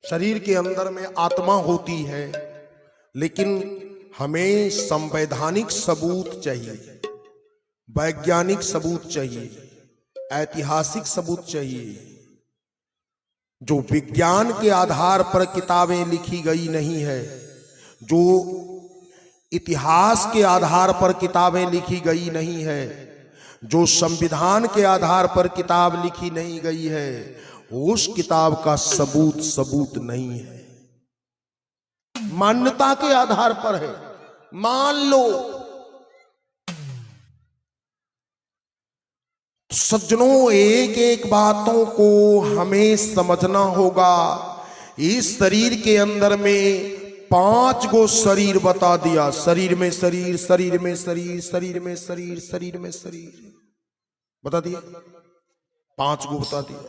शरीर के अंदर में आत्मा होती है, लेकिन हमें संवैधानिक सबूत चाहिए, वैज्ञानिक सबूत चाहिए, ऐतिहासिक सबूत चाहिए। जो विज्ञान के आधार पर किताबें लिखी गई नहीं है, जो इतिहास के आधार पर किताबें लिखी गई नहीं है, जो संविधान के आधार पर किताब लिखी नहीं गई है, उस किताब का सबूत नहीं है, मान्यता के आधार पर है। मान लो सज्जनों, एक एक बातों को हमें समझना होगा। इस शरीर के अंदर में 5 गो शरीर बता दिया, शरीर में शरीर, शरीर में शरीर, शरीर में शरीर, शरीर में शरीर बता दिया, 5 गो बता दिया।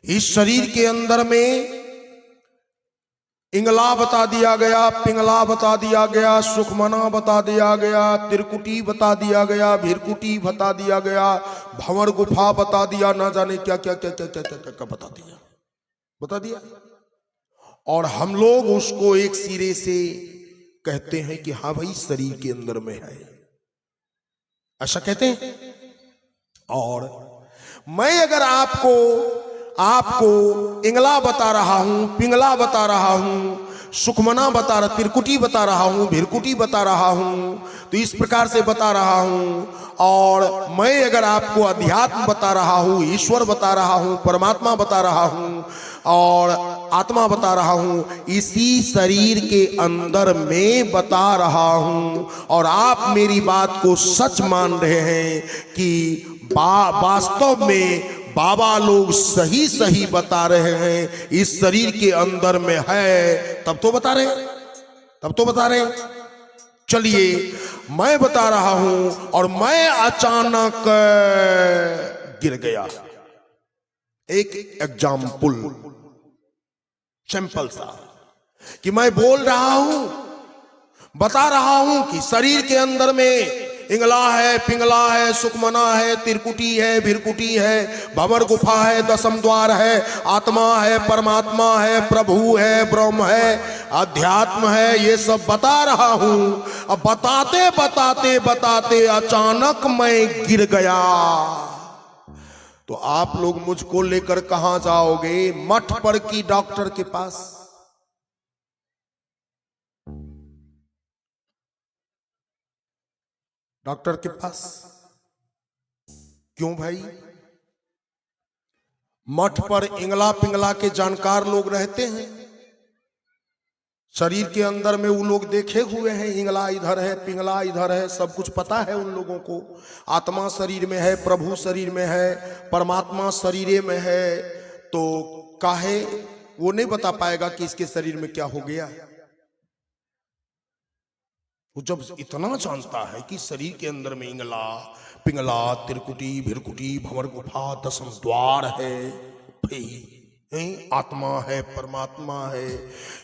इस शरीर के अंदर में इंगला बता दिया गया, पिंगला बता दिया गया, सुखमना बता दिया गया, त्रिकुटी बता दिया गया, भीरकुटी बता दिया गया, भंवर गुफा बता दिया, ना जाने क्या क्या क्या क्या क्या क्या, क्या, क्या बता दिया। और हम लोग उसको एक सिरे से कहते हैं कि हाँ भाई शरीर के अंदर में है, ऐसा कहते हैं। और मैं अगर आपको इंगला बता रहा हूं, पिंगला बता रहा हूं, सुखमना बता रहा, त्रिकुटी बता रहा हूं, भीरकुटी बता रहा हूं, तो इस प्रकार से बता रहा हूं। और मैं अगर आपको अध्यात्म बता रहा हूं, ईश्वर बता रहा हूं, परमात्मा बता रहा हूं और आत्मा बता रहा हूं, इसी शरीर के अंदर में बता रहा हूं, और आप मेरी बात को सच मान रहे हैं कि वास्तव में बाबा लोग सही सही बता रहे हैं, इस शरीर के अंदर में है, तब तो बता रहे हैं। चलिए मैं बता रहा हूं, और मैं अचानक गिर गया। एक एग्जाम्पल सिंपल सा, कि मैं बोल रहा हूं, बता रहा हूं कि शरीर के अंदर में इंगला है, पिंगला है, सुखमना है, त्रिकुटी है, भीरकुटी है, भंवर गुफा है, दसम द्वार है, आत्मा है, परमात्मा है, प्रभु है, ब्रह्म है, अध्यात्म है, ये सब बता रहा हूं। अब बताते बताते बताते अचानक मैं गिर गया, तो आप लोग मुझको लेकर कहां जाओगे? मठ पर की डॉक्टर के पास? डॉक्टर के पास क्यों भाई? मठ पर इंगला पिंगला के जानकार लोग रहते हैं, शरीर के अंदर में वो लोग देखे हुए हैं, इंगला इधर है, पिंगला इधर है, सब कुछ पता है उन लोगों को। आत्मा शरीर में है, प्रभु शरीर में है, परमात्मा शरीर में है, तो काहे वो नहीं बता पाएगा कि इसके शरीर में क्या हो गया? वो जब इतना जानता है कि शरीर के अंदर में इंगला पिंगला त्रिकुटी भीरकुटी भंवर गुफा दसम द्वार है, आत्मा है, परमात्मा है,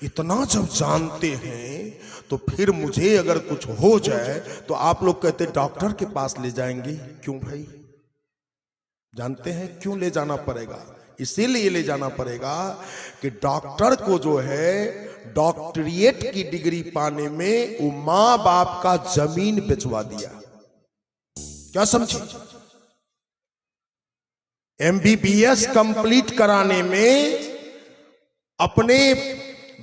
इतना जब जानते हैं, तो फिर मुझे अगर कुछ हो जाए तो आप लोग कहते डॉक्टर के पास ले जाएंगे। क्यों भाई? जानते हैं क्यों ले जाना पड़ेगा? इसीलिए ले जाना पड़ेगा कि डॉक्टर को जो है डॉक्टरेट की डिग्री पाने में वो मां बाप का जमीन बेचवा दिया। क्या समझे? MBBS कंप्लीट कराने में अपने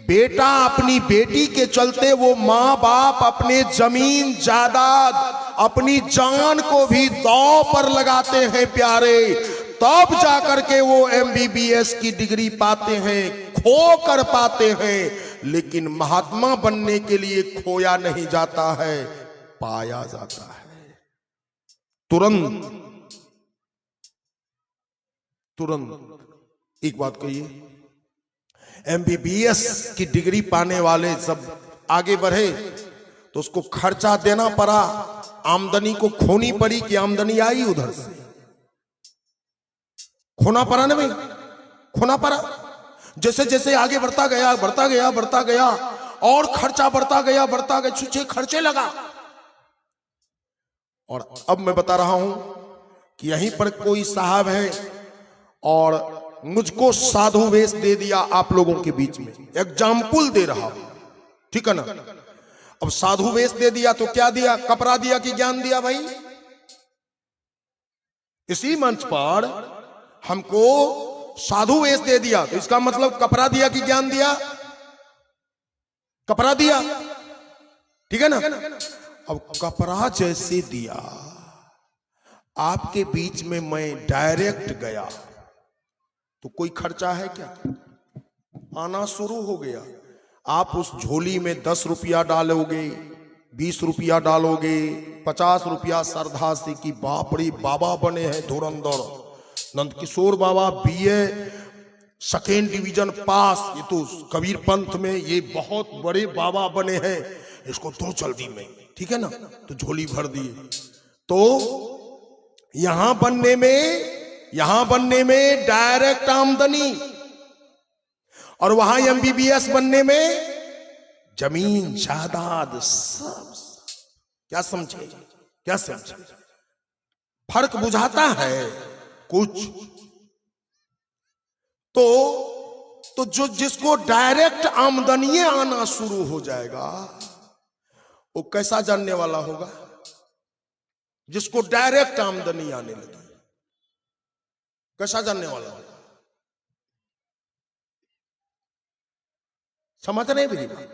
बेटा अपनी बेटी के चलते वो मां बाप अपने जमीन जायदाद अपनी जान को भी दांव पर लगाते हैं प्यारे, तब जाकर के वो MBBS की डिग्री पाते हैं, खो कर पाते हैं। लेकिन महात्मा बनने के लिए खोया नहीं जाता है, पाया जाता है। तुरंत एक बात कहिए, MBBS की डिग्री पाने वाले सब आगे बढ़े तो उसको खर्चा देना पड़ा, आमदनी को खोनी पड़ी कि आमदनी आई उधर से? खोना पड़ा ना भाई, खोना पड़ा। जैसे जैसे आगे बढ़ता गया और खर्चा बढ़ता गया, छुच्छे खर्चे लगा। और अब मैं बता रहा हूं कि यहीं पर कोई साहब है और मुझको साधु वेश दे दिया आप लोगों के बीच में, एग्जाम्पल दे रहा हूं, ठीक है ना। अब साधु वेश दे दिया तो क्या दिया, कपड़ा दिया कि ज्ञान दिया भाई? इसी मंच पर हमको साधु वेश दे दिया तो इसका मतलब कपड़ा दिया कि ज्ञान दिया? कपड़ा दिया, ठीक है ना। अब कपड़ा जैसे दिया, आपके बीच में मैं डायरेक्ट गया तो कोई खर्चा है क्या? आना शुरू हो गया। आप उस झोली में 10 रुपया डालोगे, 20 रुपया डालोगे, 50 रुपया श्रद्धा से कि बाप रे बाबा बने हैं धुरंधर नंदकिशोर बाबा, बीए सेकेंड डिवीजन पास, ये तो कबीर पंथ में ये बहुत बड़े बाबा बने हैं, इसको दो जल्दी में, ठीक है ना। तो झोली भर दिए। तो यहां बनने में डायरेक्ट आमदनी, और वहां एमबीबीएस बनने में जमीन जायदाद सब। क्या समझे? क्या समझे? फर्क बुझाता है कुछ। तो जो जिसको डायरेक्ट आमदनी आना शुरू हो जाएगा वो कैसा जानने वाला होगा? जिसको डायरेक्ट आमदनी आने लगी कैसा जानने वाला होगा? समझ रहे मेरी बात?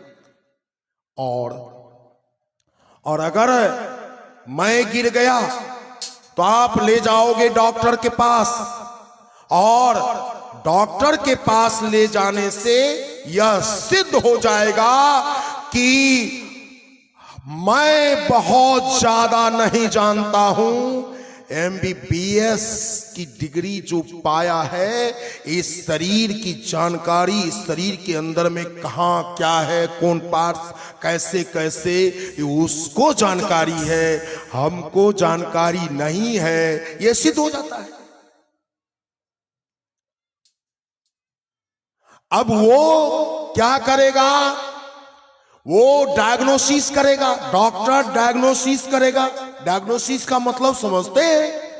और अगर मैं गिर गया तो आप ले जाओगे डॉक्टर के पास, और डॉक्टर के पास ले जाने से यह सिद्ध हो जाएगा कि मैं बहुत ज्यादा नहीं जानता हूं, एमबीबीएस की डिग्री जो पाया है, इस शरीर की जानकारी, इस शरीर के अंदर में कहां क्या है, कौन पार्ट्स कैसे कैसे, उसको जानकारी है, हमको जानकारी नहीं है, यह सिद्ध हो जाता है। अब वो क्या करेगा? वो डायग्नोसिस करेगा, डॉक्टर डायग्नोसिस करेगा। डायग्नोसिस का मतलब समझते हैं?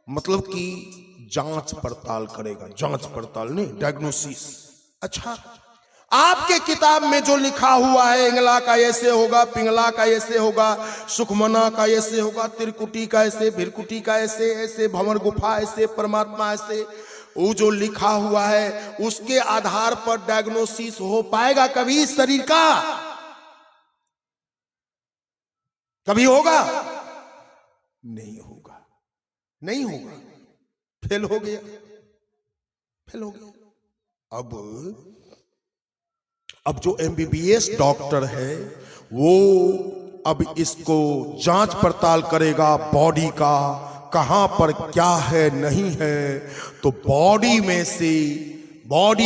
मतलब कि जांच पड़ताल करेगा, जांच पड़ताल नहीं, डायग्नोसिस। अच्छा, आपके किताब में जो लिखा हुआ है, इंगला का ऐसे होगा, पिंगला का ऐसे होगा, सुखमना का ऐसे होगा, त्रिकुटी का ऐसे, भिरकुटी का ऐसे, ऐसे भंवर गुफा ऐसे, परमात्मा ऐसे, वो जो लिखा हुआ है उसके आधार पर डायग्नोसिस हो पाएगा कभी इस शरीर का? कभी होगा? नहीं होगा, नहीं होगा। फेल हो गया, फेल हो गया। अब जो एमबीबीएस डॉक्टर है वो अब इसको जांच पड़ताल करेगा बॉडी का, कहां पर क्या है नहीं है। तो बॉडी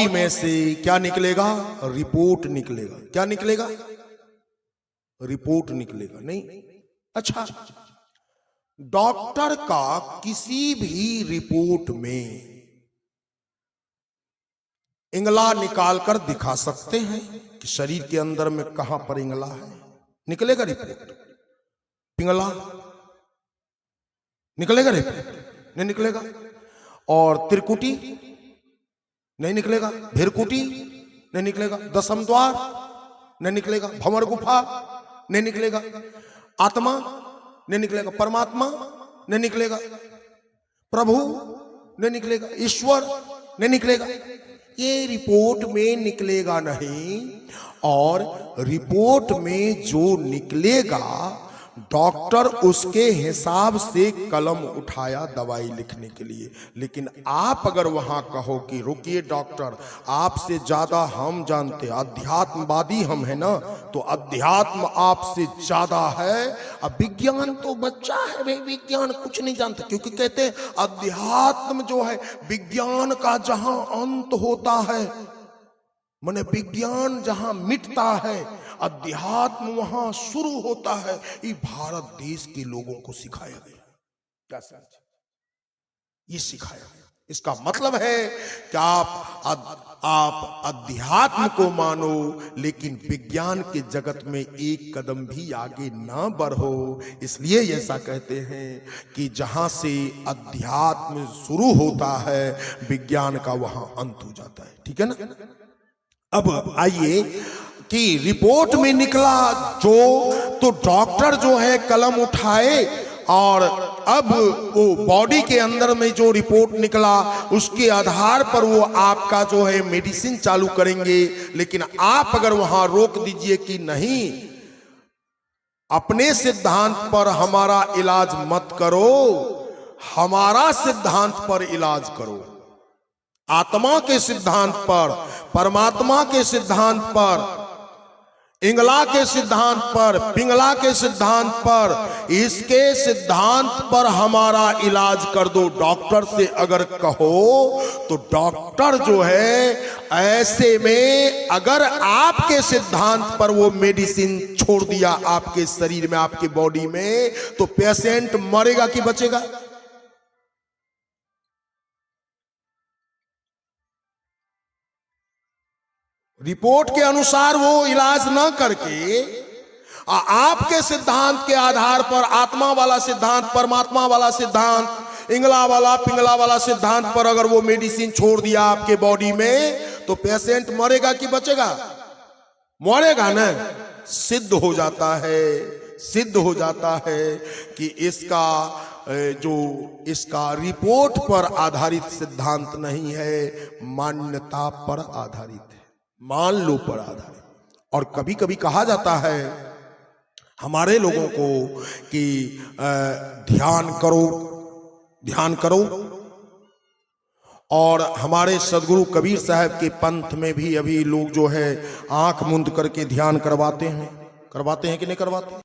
में से क्या निकलेगा? रिपोर्ट निकलेगा। क्या निकलेगा? रिपोर्ट निकलेगा। नहीं, अच्छा, डॉक्टर का किसी भी रिपोर्ट में इंगला निकाल कर दिखा सकते हैं कि शरीर के अंदर में कहां पर इंगला है, निकलेगा रिपोर्ट। पिंगला निकलेगा रिपोर्ट? नहीं निकलेगा। और त्रिकुटी नहीं निकलेगा, भिरकुटी नहीं निकलेगा, दशम द्वार नहीं निकलेगा, भंवर गुफा नहीं निकलेगा, आत्मा नहीं निकलेगा, परमात्मा नहीं निकलेगा, प्रभु नहीं निकलेगा, ईश्वर नहीं निकलेगा। ये रिपोर्ट में निकलेगा नहीं। और रिपोर्ट में जो निकलेगा डॉक्टर उसके हिसाब से कलम उठाया दवाई लिखने के लिए। लेकिन आप अगर वहां कहो कि रुकिए डॉक्टर, आपसे ज्यादा हम जानते, अध्यात्मवादी हम है ना, तो अध्यात्म आपसे ज्यादा है। अब विज्ञान तो बच्चा है भाई, विज्ञान कुछ नहीं जानता, क्योंकि कहते हैं अध्यात्म जो है विज्ञान का जहां अंत होता है, माने विज्ञान जहां मिटता है अध्यात्म वहां शुरू होता है। ये भारत देश के लोगों को सिखाया गया। क्या समझे? ये सिखाया गया। इसका मतलब है कि आप आप अध्यात्म को मानो, लेकिन विज्ञान के जगत में एक कदम भी आगे ना बढ़ो। इसलिए ऐसा कहते हैं कि जहां से अध्यात्म शुरू होता है विज्ञान का वहां अंत हो जाता है। ठीक है ना। अब आइए कि रिपोर्ट में निकला जो, तो डॉक्टर जो है कलम उठाए और अब वो बॉडी के अंदर में जो रिपोर्ट निकला उसके आधार पर वो आपका जो है मेडिसिन चालू करेंगे। लेकिन आप अगर वहां रोक दीजिए कि नहीं, अपने सिद्धांत पर हमारा इलाज मत करो, हमारा सिद्धांत पर इलाज करो, आत्मा के सिद्धांत पर, परमात्मा के सिद्धांत पर, इंगला के सिद्धांत पर, पिंगला के सिद्धांत पर, इसके सिद्धांत पर हमारा इलाज कर दो डॉक्टर से अगर कहो, तो डॉक्टर जो है ऐसे में अगर आपके सिद्धांत पर वो मेडिसिन छोड़ दिया आपके शरीर में, आपके बॉडी में, तो पेशेंट मरेगा कि बचेगा? रिपोर्ट के अनुसार वो इलाज ना करके आपके सिद्धांत के आधार पर, आत्मा वाला सिद्धांत, परमात्मा वाला सिद्धांत, इंगला वाला पिंगला वाला सिद्धांत पर अगर वो मेडिसिन छोड़ दिया आपके बॉडी में, तो पेशेंट मरेगा कि बचेगा? मरेगा ना। सिद्ध हो जाता है, सिद्ध हो जाता है कि इसका जो इसका रिपोर्ट पर आधारित सिद्धांत नहीं है, मान्यता पर आधारित है, मान लो पर आधारित। और कभी कभी कहा जाता है हमारे लोगों को कि ध्यान करो, ध्यान करो। और हमारे सदगुरु कबीर साहब के पंथ में भी अभी लोग जो है आंख मूंद करके ध्यान करवाते हैं कि नहीं करवाते?